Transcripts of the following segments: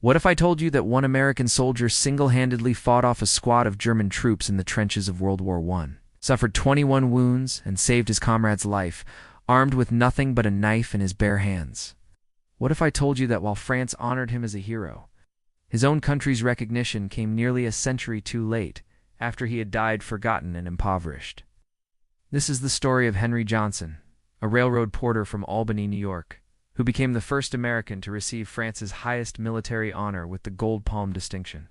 What if I told you that one American soldier single-handedly fought off a squad of German troops in the trenches of World War I, suffered 21 wounds, and saved his comrade's life, armed with nothing but a knife in his bare hands? What if I told you that while France honored him as a hero, his own country's recognition came nearly a century too late, after he had died forgotten and impoverished? This is the story of Henry Johnson, a railroad porter from Albany, New York, who became the first American to receive France's highest military honor with the Gold Palm distinction.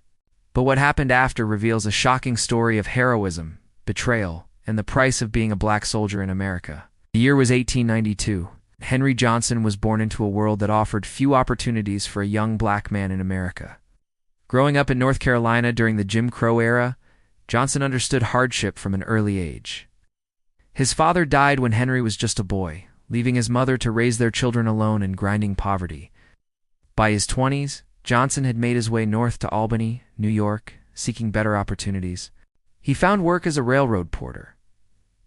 But what happened after reveals a shocking story of heroism, betrayal, and the price of being a black soldier in America. The year was 1892. Henry Johnson was born into a world that offered few opportunities for a young black man in America. Growing up in North Carolina during the Jim Crow era, Johnson understood hardship from an early age. His father died when Henry was just a boy, leaving his mother to raise their children alone in grinding poverty. By his 20s, Johnson had made his way north to Albany, New York, seeking better opportunities. He found work as a railroad porter,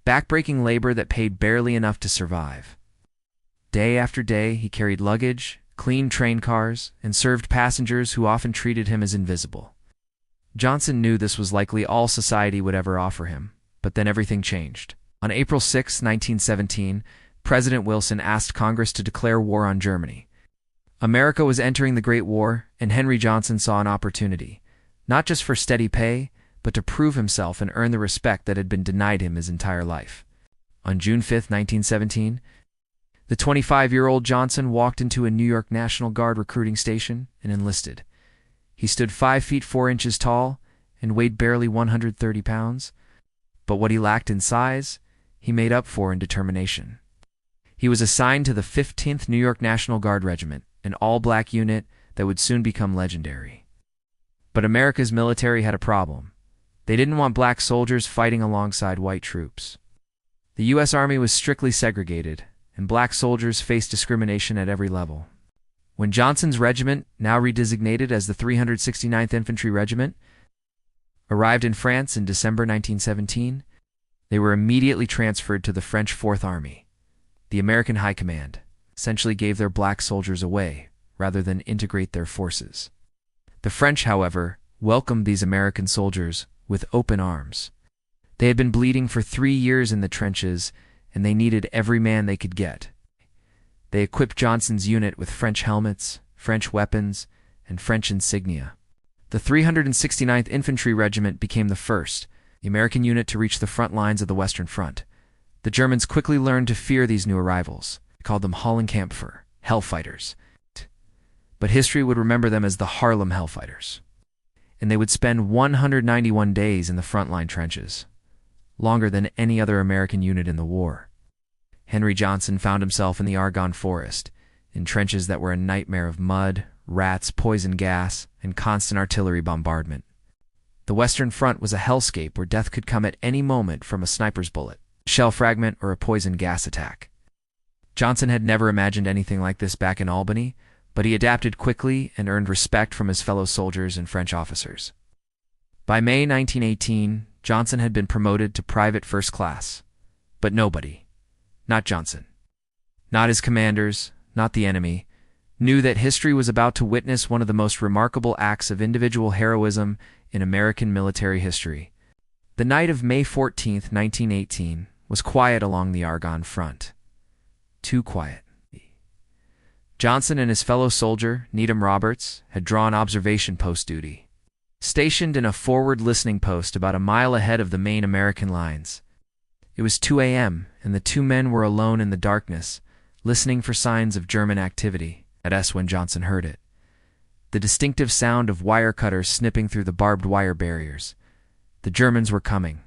backbreaking labor that paid barely enough to survive. Day after day, he carried luggage, cleaned train cars, and served passengers who often treated him as invisible. Johnson knew this was likely all society would ever offer him, but then everything changed. On April 6, 1917, President Wilson asked Congress to declare war on Germany. America was entering the Great War, and Henry Johnson saw an opportunity, not just for steady pay, but to prove himself and earn the respect that had been denied him his entire life. On June 5, 1917, the 25-year-old Johnson walked into a New York National Guard recruiting station and enlisted. He stood 5 feet 4 inches tall and weighed barely 130 pounds, but what he lacked in size, he made up for in determination. He was assigned to the 15th New York National Guard Regiment, an all-black unit that would soon become legendary. But America's military had a problem. They didn't want black soldiers fighting alongside white troops. The U.S. Army was strictly segregated, and black soldiers faced discrimination at every level. When Johnson's regiment, now redesignated as the 369th Infantry Regiment, arrived in France in December 1917, they were immediately transferred to the French Fourth Army. The American High Command essentially gave their black soldiers away, rather than integrate their forces. The French, however, welcomed these American soldiers with open arms. They had been bleeding for 3 years in the trenches, and they needed every man they could get. They equipped Johnson's unit with French helmets, French weapons, and French insignia. The 369th Infantry Regiment became the first, the American unit to reach the front lines of the Western Front. The Germans quickly learned to fear these new arrivals. They called them Harlem Hellfighters. But history would remember them as the Harlem Hellfighters. And they would spend 191 days in the frontline trenches, longer than any other American unit in the war. Henry Johnson found himself in the Argonne Forest, in trenches that were a nightmare of mud, rats, poison gas, and constant artillery bombardment. The Western Front was a hellscape where death could come at any moment from a sniper's bullet, shell fragment, or a poison gas attack. Johnson had never imagined anything like this back in Albany, but he adapted quickly and earned respect from his fellow soldiers and French officers. By May 1918, Johnson had been promoted to private first class, but nobody, not Johnson, not his commanders, not the enemy, knew that history was about to witness one of the most remarkable acts of individual heroism in American military history. The night of May 14, 1918, was quiet along the Argonne Front. Too quiet. Johnson and his fellow soldier, Needham Roberts, had drawn observation post duty, stationed in a forward listening post about a mile ahead of the main American lines. It was 2 a.m., and the two men were alone in the darkness, listening for signs of German activity. At S when Johnson heard it. The distinctive sound of wire cutters snipping through the barbed wire barriers. The Germans were coming.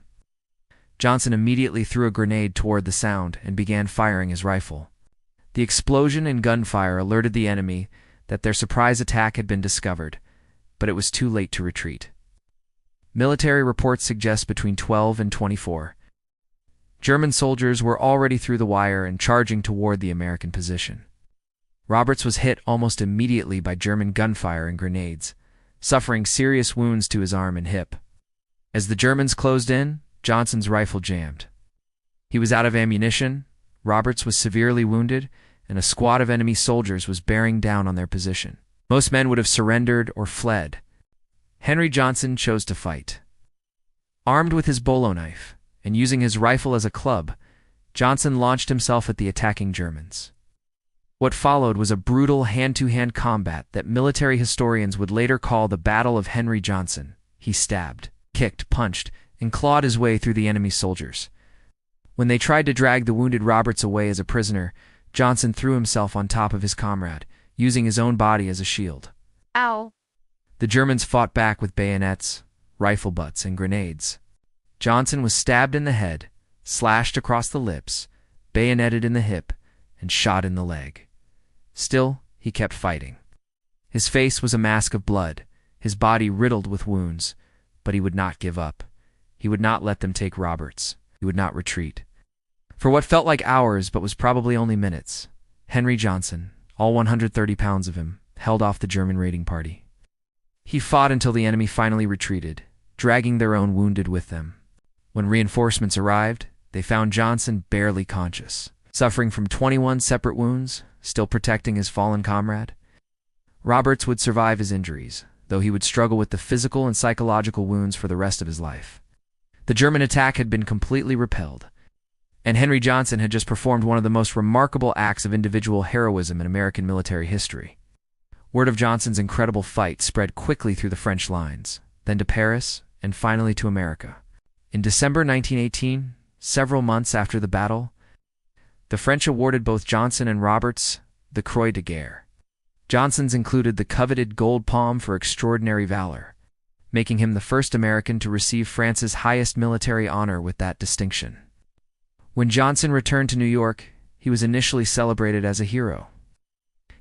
Johnson immediately threw a grenade toward the sound and began firing his rifle. The explosion and gunfire alerted the enemy that their surprise attack had been discovered, but it was too late to retreat. Military reports suggest between 12 and 24. German soldiers were already through the wire and charging toward the American position. Roberts was hit almost immediately by German gunfire and grenades, suffering serious wounds to his arm and hip. As the Germans closed in, Johnson's rifle jammed. He was out of ammunition, Roberts was severely wounded, and a squad of enemy soldiers was bearing down on their position. Most men would have surrendered or fled. Henry Johnson chose to fight. Armed with his bolo knife and using his rifle as a club, Johnson launched himself at the attacking Germans. What followed was a brutal hand-to-hand combat that military historians would later call the Battle of Henry Johnson. He stabbed, kicked, punched, and clawed his way through the enemy's soldiers. When they tried to drag the wounded Roberts away as a prisoner, Johnson threw himself on top of his comrade, using his own body as a shield. Ow! The Germans fought back with bayonets, rifle butts, and grenades. Johnson was stabbed in the head, slashed across the lips, bayoneted in the hip, and shot in the leg. Still, he kept fighting. His face was a mask of blood, his body riddled with wounds, but he would not give up. He would not let them take Roberts. He would not retreat. For what felt like hours but was probably only minutes, Henry Johnson, all 130 pounds of him, held off the German raiding party. He fought until the enemy finally retreated, dragging their own wounded with them. When reinforcements arrived, they found Johnson barely conscious, suffering from 21 separate wounds, still protecting his fallen comrade. Roberts would survive his injuries, though he would struggle with the physical and psychological wounds for the rest of his life. The German attack had been completely repelled, and Henry Johnson had just performed one of the most remarkable acts of individual heroism in American military history. Word of Johnson's incredible fight spread quickly through the French lines, then to Paris, and finally to America. In December 1918, several months after the battle, the French awarded both Johnson and Roberts the Croix de Guerre. Johnson's included the coveted Gold Palm for extraordinary valor, making him the first American to receive France's highest military honor with that distinction. When Johnson returned to New York, he was initially celebrated as a hero.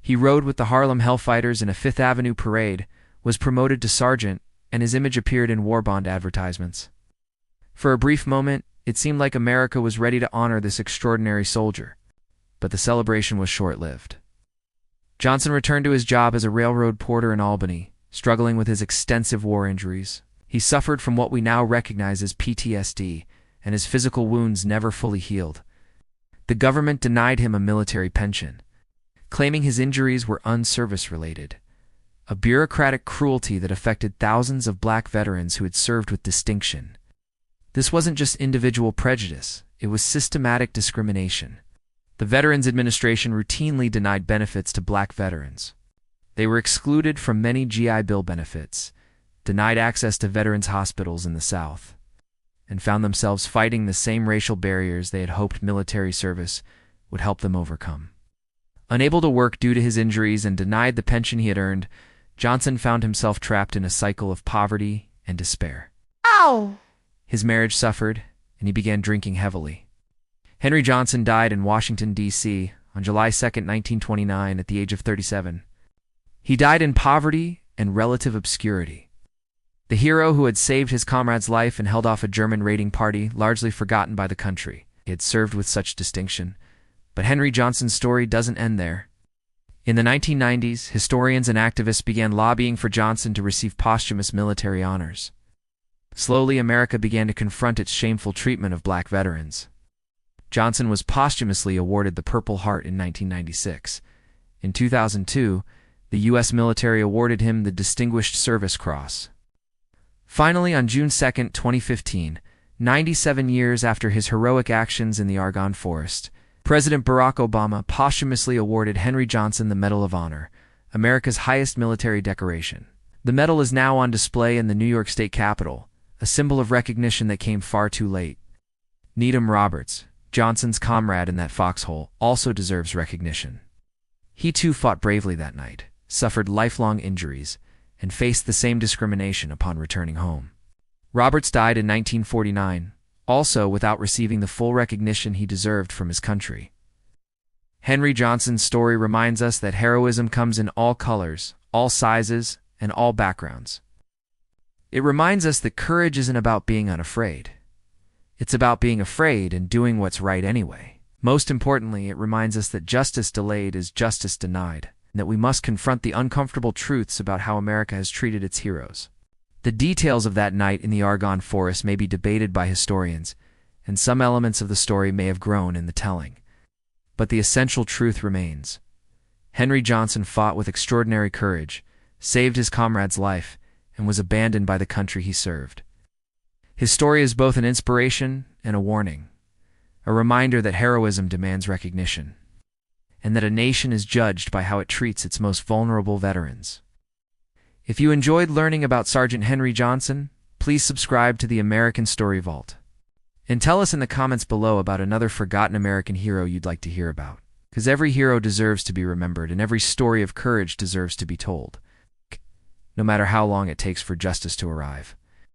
He rode with the Harlem Hellfighters in a Fifth Avenue parade, was promoted to sergeant, and his image appeared in war bond advertisements. For a brief moment, it seemed like America was ready to honor this extraordinary soldier, but the celebration was short-lived. Johnson returned to his job as a railroad porter in Albany, struggling with his extensive war injuries. He suffered from what we now recognize as PTSD, and his physical wounds never fully healed. The government denied him a military pension, claiming his injuries were unservice-related, a bureaucratic cruelty that affected thousands of black veterans who had served with distinction. This wasn't just individual prejudice, it was systematic discrimination. The Veterans Administration routinely denied benefits to black veterans. They were excluded from many GI Bill benefits, denied access to veterans' hospitals in the South, and found themselves fighting the same racial barriers they had hoped military service would help them overcome. Unable to work due to his injuries and denied the pension he had earned, Johnson found himself trapped in a cycle of poverty and despair. Ow! His marriage suffered, and he began drinking heavily. Henry Johnson died in Washington, D.C. on July 2, 1929, at the age of 37. He died in poverty and relative obscurity. The hero who had saved his comrade's life and held off a German raiding party, largely forgotten by the country. He had served with such distinction. But Henry Johnson's story doesn't end there. In the 1990s, historians and activists began lobbying for Johnson to receive posthumous military honors. Slowly, America began to confront its shameful treatment of black veterans. Johnson was posthumously awarded the Purple Heart in 1996. In 2002, the U.S. military awarded him the Distinguished Service Cross. Finally, on June 2, 2015, 97 years after his heroic actions in the Argonne Forest, President Barack Obama posthumously awarded Henry Johnson the Medal of Honor, America's highest military decoration. The medal is now on display in the New York State Capitol, a symbol of recognition that came far too late. Needham Roberts, Johnson's comrade in that foxhole, also deserves recognition. He too fought bravely that night, suffered lifelong injuries, and faced the same discrimination upon returning home. Roberts died in 1949, also without receiving the full recognition he deserved from his country. Henry Johnson's story reminds us that heroism comes in all colors, all sizes, and all backgrounds. It reminds us that courage isn't about being unafraid. It's about being afraid and doing what's right anyway. Most importantly, it reminds us that justice delayed is justice denied, and that we must confront the uncomfortable truths about how America has treated its heroes. The details of that night in the Argonne Forest may be debated by historians, and some elements of the story may have grown in the telling. But the essential truth remains. Henry Johnson fought with extraordinary courage, saved his comrade's life, and was abandoned by the country he served. His story is both an inspiration and a warning, a reminder that heroism demands recognition, and that a nation is judged by how it treats its most vulnerable veterans. If you enjoyed learning about Sergeant Henry Johnson, please subscribe to the American Story Vault. And tell us in the comments below about another forgotten American hero you'd like to hear about. Because every hero deserves to be remembered, and every story of courage deserves to be told, no matter how long it takes for justice to arrive.